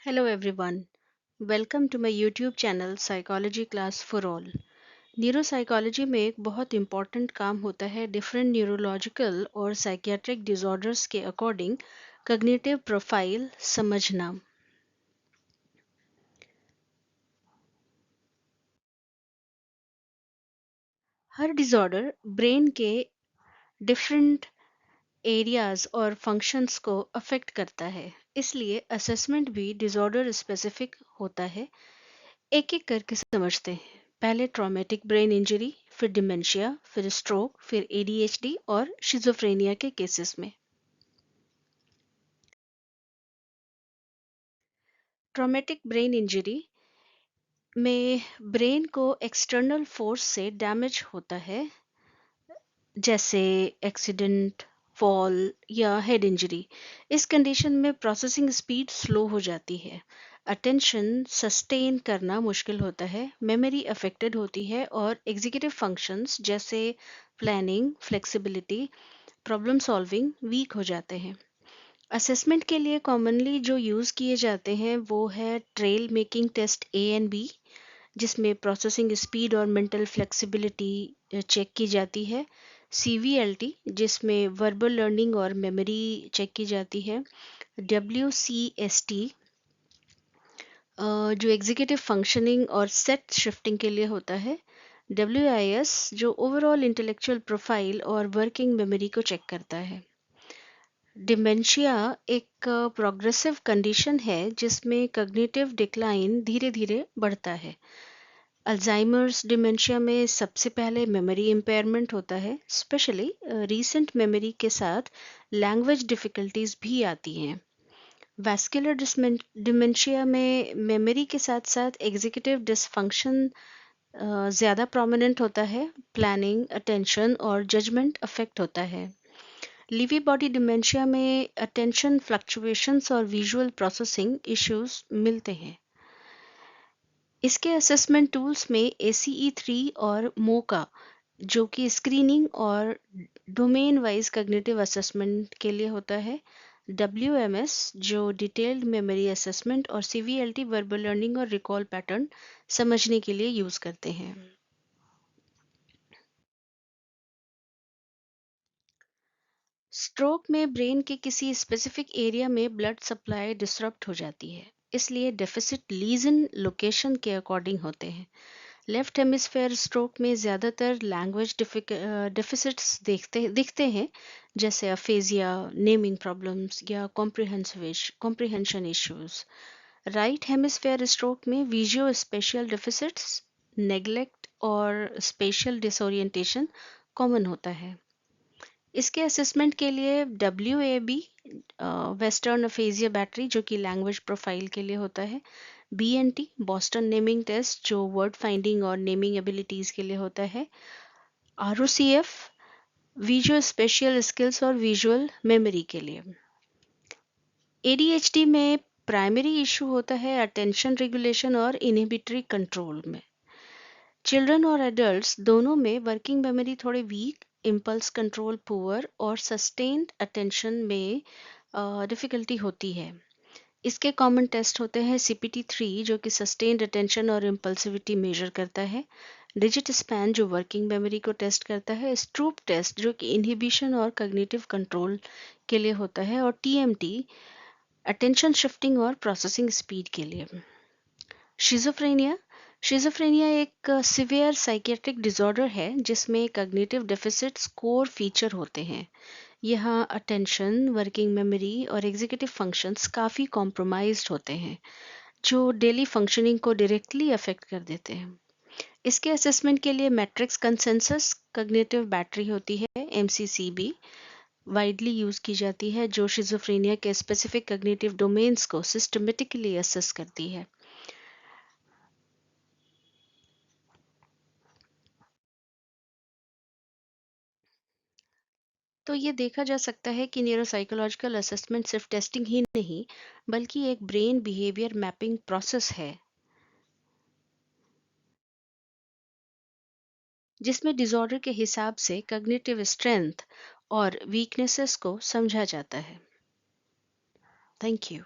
Hello everyone. Welcome to my YouTube channel Psychology Class for All. Neuropsychology में एक बहुत important काम होता है डिफरेंट न्यूरोलॉजिकल और साइकियाट्रिक डिसऑर्डर्स के अकॉर्डिंग कग्निटिव प्रोफाइल समझना। हर डिसऑर्डर ब्रेन के डिफरेंट एरियाज और फंक्शंस को अफेक्ट करता है, इसलिए असेसमेंट भी डिसऑर्डर स्पेसिफिक होता है। एक एक करके समझते हैं। पहले ट्रॉमेटिक ब्रेन इंजरी, फिर डिमेंशिया, फिर स्ट्रोक, फिर एडीएचडी और शिजोफ्रेनिया के केसेस में। ट्रॉमेटिक ब्रेन इंजरी में ब्रेन को एक्सटर्नल फोर्स से डैमेज होता है, जैसे एक्सीडेंट, फॉल या हेड इंजरी। इस कंडीशन में प्रोसेसिंग स्पीड स्लो हो जाती है, अटेंशन सस्टेन करना मुश्किल होता है, मेमोरी अफेक्टेड होती है और एग्जीक्यूटिव फंक्शंस जैसे planning, flexibility, problem solving weak हो जाते हैं। असेसमेंट के लिए कॉमनली जो यूज़ किए जाते हैं वो है trail making test A and B, जिसमें प्रोसेसिंग स्पीड और मेंटल फ्लेक्सिबिलिटी चेक की जाती है। सीवीएलटी, जिसमें वर्बल लर्निंग और मेमोरी चेक की जाती है। डब्ल्यूसीएसटी, जो एग्जीक्यूटिव फंक्शनिंग और सेट शिफ्टिंग के लिए होता है। डब्ल्यूआईएस, जो ओवरऑल इंटेलेक्चुअल प्रोफाइल और वर्किंग मेमोरी को चेक करता है। डिमेंशिया एक प्रोग्रेसिव कंडीशन है जिसमें कग्निटिव डिक्लाइन धीरे धीरे बढ़ता है। अल्जाइमर्स डिमेंशिया में सबसे पहले मेमोरी इम्पेयरमेंट होता है, स्पेशली रीसेंट मेमोरी के साथ लैंग्वेज डिफ़िकल्टीज भी आती हैं। वैस्कुलर डिमेंशिया में मेमोरी के साथ साथ एग्जीक्यूटिव डिसफंक्शन ज़्यादा प्रोमिनेंट होता है, प्लानिंग, अटेंशन और जजमेंट अफेक्ट होता है। लीवी बॉडी डिमेंशिया में अटेंशन फ्लक्चुएशंस और विजुअल प्रोसेसिंग इश्यूज मिलते हैं। इसके असेसमेंट टूल्स में ACE3 और मोका, जो कि स्क्रीनिंग और डोमेन वाइज कग्निटिव असेसमेंट के लिए होता है। WMS, जो डिटेल्ड मेमोरी असेसमेंट और CVLT वर्बल लर्निंग और रिकॉल पैटर्न समझने के लिए यूज करते हैं। स्ट्रोक में ब्रेन के किसी स्पेसिफिक एरिया में ब्लड सप्लाई डिसरप्ट हो जाती है, इसलिए डेफिसिट लीजन लोकेशन के अकॉर्डिंग होते हैं। लेफ्ट हेमिस्फेयर स्ट्रोक में ज़्यादातर लैंग्वेज डेफिसिट्स दिखते हैं, जैसे अफेजिया, नेमिंग प्रॉब्लम्स या comprehension issues. Right hemisphere stroke में विजुअल स्पेशियल डेफिसिट्स, नेग्लेक्ट और स्पेशल डिसोरिएंटेशन कॉमन होता है। इसके असेसमेंट के लिए WAB, वेस्टर्न अफेजिया बैटरी, जो कि लैंग्वेज प्रोफाइल के लिए होता है। BNT, बॉस्टन नेमिंग टेस्ट, जो वर्ड फाइंडिंग और नेमिंग एबिलिटीज के लिए होता है। ROCF, विजुअल स्पेशियल स्किल्स और विजुअल मेमोरी के लिए। ADHD में प्राइमरी इशू होता है अटेंशन रेगुलेशन और इनहिबिटरी कंट्रोल में। चिल्ड्रन और एडल्ट्स दोनों में वर्किंग मेमोरी थोड़े वीक, इम्पल्स कंट्रोल पुअर और सस्टेन्ड अटेंशन में डिफ़िकल्टी होती है। इसके कॉमन टेस्ट होते हैं CPT-3, जो कि सस्टेन्ड अटेंशन और इम्पल्सिविटी मेजर करता है। डिजिट स्पैन, जो वर्किंग मेमोरी को टेस्ट करता है। स्ट्रूप टेस्ट, जो कि इनहिबिशन और कग्निटिव कंट्रोल के लिए होता है। और TMT, अटेंशन शिफ्टिंग और प्रोसेसिंग स्पीड के लिए। शिज़ोफ्रेनिया शिज़ोफ्रेनिया एक सिवियर साइकियाट्रिक डिसऑर्डर है जिसमें कग्निटिव डेफिसिट्स कोर फीचर होते हैं। यहाँ अटेंशन, वर्किंग मेमोरी और एग्जीक्यूटिव फंक्शंस काफ़ी कॉम्प्रोमाइज्ड होते हैं, जो डेली फंक्शनिंग को डायरेक्टली अफेक्ट कर देते हैं। इसके असेसमेंट के लिए मैट्रिक्स कंसेंसस कग्निटिव बैटरी होती है, MCCB, वाइडली यूज की जाती है, जो शिज़ोफ्रेनिया के स्पेसिफिक कग्निटिव डोमेन्स को सिस्टमेटिकली असेस करती है। तो ये देखा जा सकता है कि न्यूरोसाइकोलॉजिकल असेसमेंट सिर्फ टेस्टिंग ही नहीं, बल्कि एक ब्रेन बिहेवियर मैपिंग प्रोसेस है, जिसमें डिसऑर्डर के हिसाब से कग्निटिव स्ट्रेंथ और वीकनेसेस को समझा जाता है। Thank you.